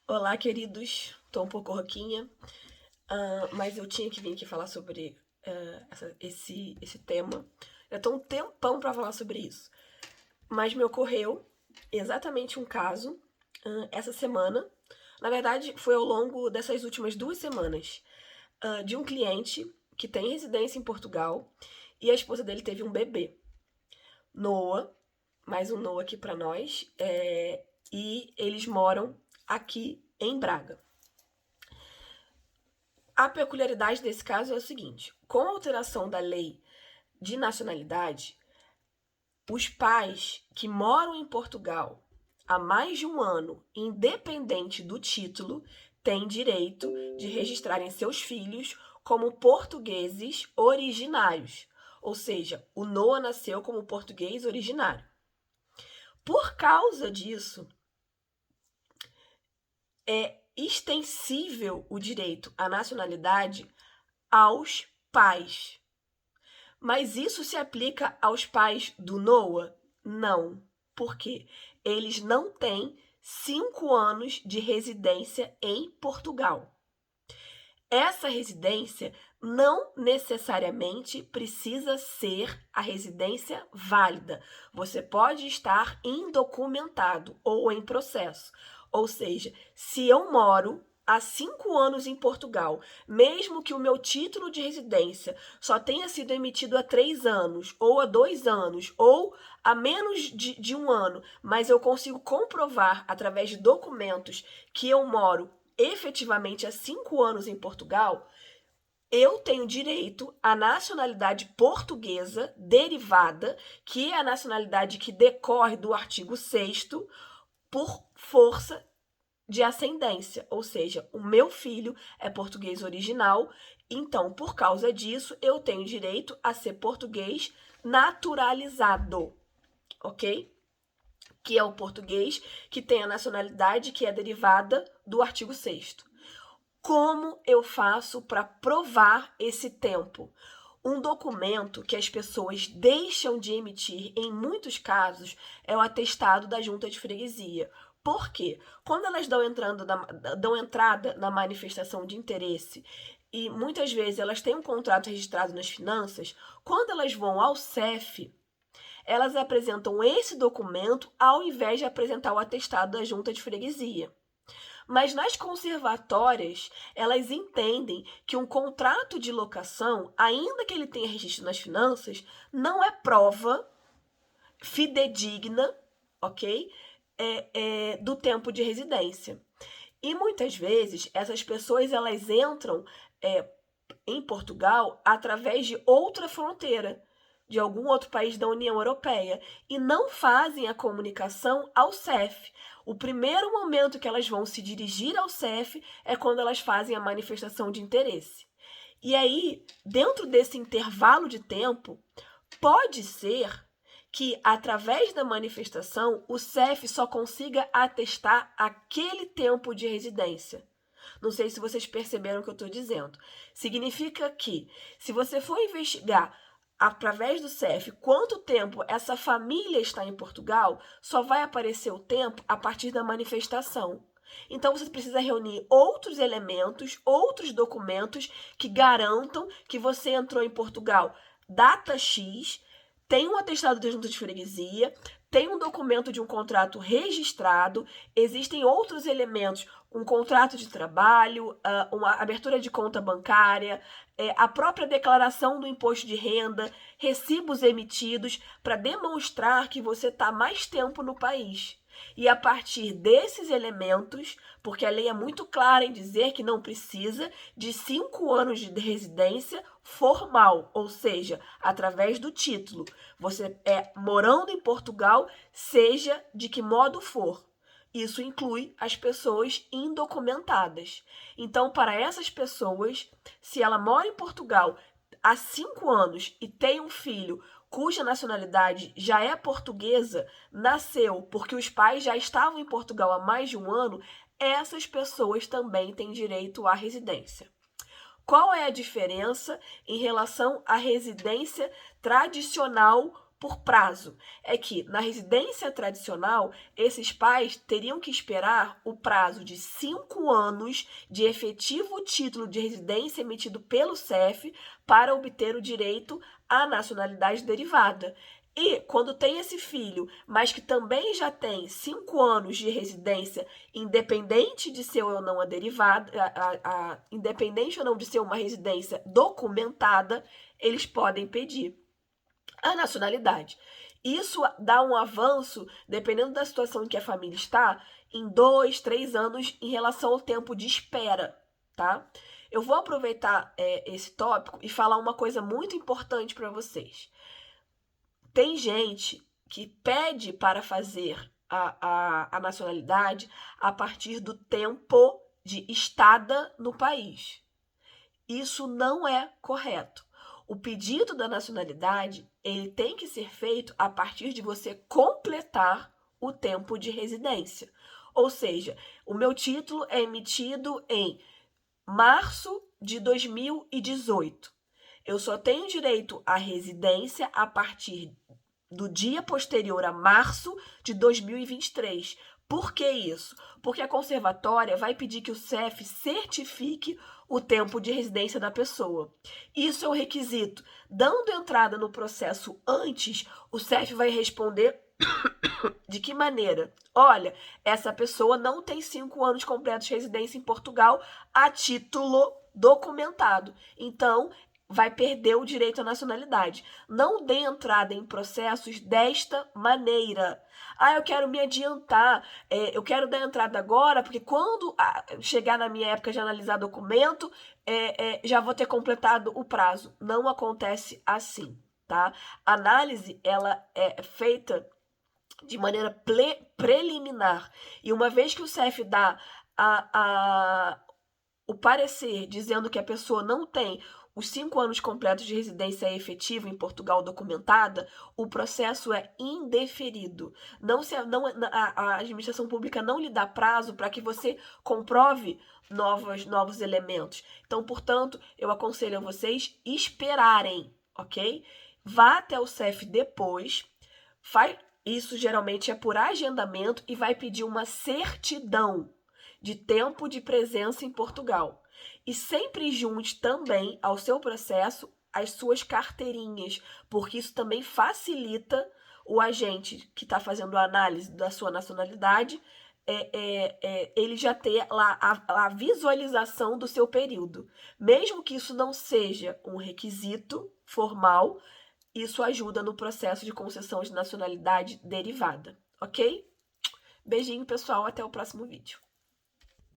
Olá, queridos. Tô um pouco rouquinha, mas eu tinha que vir aqui falar sobre esse tema. Eu tô um tempão pra falar sobre isso, mas me ocorreu exatamente um caso essa semana. Na verdade, foi ao longo dessas últimas 2 semanas, de um cliente que tem residência em Portugal e a esposa dele teve um bebê. Noah, mais um Noah aqui pra nós, e eles moram aqui em Braga. A peculiaridade desse caso é o seguinte: com a alteração da lei de nacionalidade, os pais que moram em Portugal há mais de um ano, independente do título, têm direito de registrarem seus filhos como portugueses originários. Ou seja, o Noah nasceu como português originário. Por causa disso, é extensível o direito à nacionalidade aos pais. Mas isso se aplica aos pais do Noah? Não. Por quê? Eles não têm 5 anos de residência em Portugal. Essa residência não necessariamente precisa ser a residência válida. Você pode estar indocumentado ou em processo. Ou seja, se eu moro há 5 anos em Portugal, mesmo que o meu título de residência só tenha sido emitido há 3 anos, ou há 2 anos, ou há menos de um ano, mas eu consigo comprovar através de documentos que eu moro efetivamente há 5 anos em Portugal, eu tenho direito à nacionalidade portuguesa derivada, que é a nacionalidade que decorre do artigo 6º por força de ascendência, ou seja, o meu filho é português original, então, por causa disso, eu tenho direito a ser português naturalizado, ok? Que é o português que tem a nacionalidade que é derivada do artigo 6º. Como eu faço para provar esse tempo? Um documento que as pessoas deixam de emitir em muitos casos é o atestado da junta de freguesia. Por quê? Quando elas dão entrada na manifestação de interesse e muitas vezes elas têm um contrato registrado nas finanças, quando elas vão ao CEF, elas apresentam esse documento ao invés de apresentar o atestado da junta de freguesia. Mas nas conservatórias, elas entendem que um contrato de locação, ainda que ele tenha registro nas finanças, não é prova fidedigna, ok? Do tempo de residência. E muitas vezes essas pessoas elas entram em Portugal através de outra fronteira, de algum outro país da União Europeia, e não fazem a comunicação ao CEF. O primeiro momento que elas vão se dirigir ao CEF é quando elas fazem a manifestação de interesse. E aí, dentro desse intervalo de tempo, pode ser que, através da manifestação, o CEF só consiga atestar aquele tempo de residência. Não sei se vocês perceberam o que eu estou dizendo. Significa que, se você for investigar através do CEF quanto tempo essa família está em Portugal, só vai aparecer o tempo a partir da manifestação. Então você precisa reunir outros elementos, outros documentos que garantam que você entrou em Portugal data X, tem um atestado da junta de freguesia, tem um documento de um contrato registrado, existem outros elementos, um contrato de trabalho, uma abertura de conta bancária, a própria declaração do imposto de renda, recibos emitidos para demonstrar que você está mais tempo no país. E a partir desses elementos, porque a lei é muito clara em dizer que não precisa de 5 anos de residência formal, ou seja, através do título. Você morando em Portugal, seja de que modo for. Isso inclui as pessoas indocumentadas. Então, para essas pessoas, se ela mora em Portugal há 5 anos e tem um filho cuja nacionalidade já é portuguesa, nasceu porque os pais já estavam em Portugal há mais de um ano, essas pessoas também têm direito à residência. Qual é a diferença em relação à residência tradicional por prazo é que, na residência tradicional, esses pais teriam que esperar o prazo de 5 anos de efetivo título de residência emitido pelo CEF para obter o direito à nacionalidade derivada. E quando tem esse filho, mas que também já tem 5 anos de residência, independente de ser ou não a derivada, independente ou não de ser uma residência documentada, eles podem pedir a nacionalidade. Isso dá um avanço, dependendo da situação em que a família está, em 2, 3 anos em relação ao tempo de espera, tá? Eu vou aproveitar esse tópico e falar uma coisa muito importante para vocês. Tem gente que pede para fazer a nacionalidade a partir do tempo de estada no país. Isso não é correto. O pedido da nacionalidade, ele tem que ser feito a partir de você completar o tempo de residência. Ou seja, o meu título é emitido em março de 2018. Eu só tenho direito à residência a partir do dia posterior a março de 2023. Por que isso? Porque a conservatória vai pedir que o CEF certifique o tempo de residência da pessoa. Isso é um requisito. Dando entrada no processo antes, o CEF vai responder de que maneira? Olha, essa pessoa não tem 5 anos completos de residência em Portugal a título documentado. Então, vai perder o direito à nacionalidade. Não dê entrada em processos desta maneira. Eu quero me adiantar, eu quero dar entrada agora, porque quando chegar na minha época de analisar documento, já vou ter completado o prazo. Não acontece assim, tá? A análise, ela é feita de maneira preliminar. E uma vez que o CEF dá o parecer dizendo que a pessoa não tem os 5 anos completos de residência efetiva em Portugal documentada, o processo é indeferido. A administração pública não lhe dá prazo para que você comprove novos elementos. Então, portanto, eu aconselho a vocês esperarem, ok? Vá até o CEF depois, isso geralmente é por agendamento e vai pedir uma certidão de tempo de presença em Portugal. E sempre junte também ao seu processo as suas carteirinhas, porque isso também facilita o agente que está fazendo a análise da sua nacionalidade, ele já ter lá a visualização do seu período. Mesmo que isso não seja um requisito formal, isso ajuda no processo de concessão de nacionalidade derivada, ok? Beijinho, pessoal, até o próximo vídeo.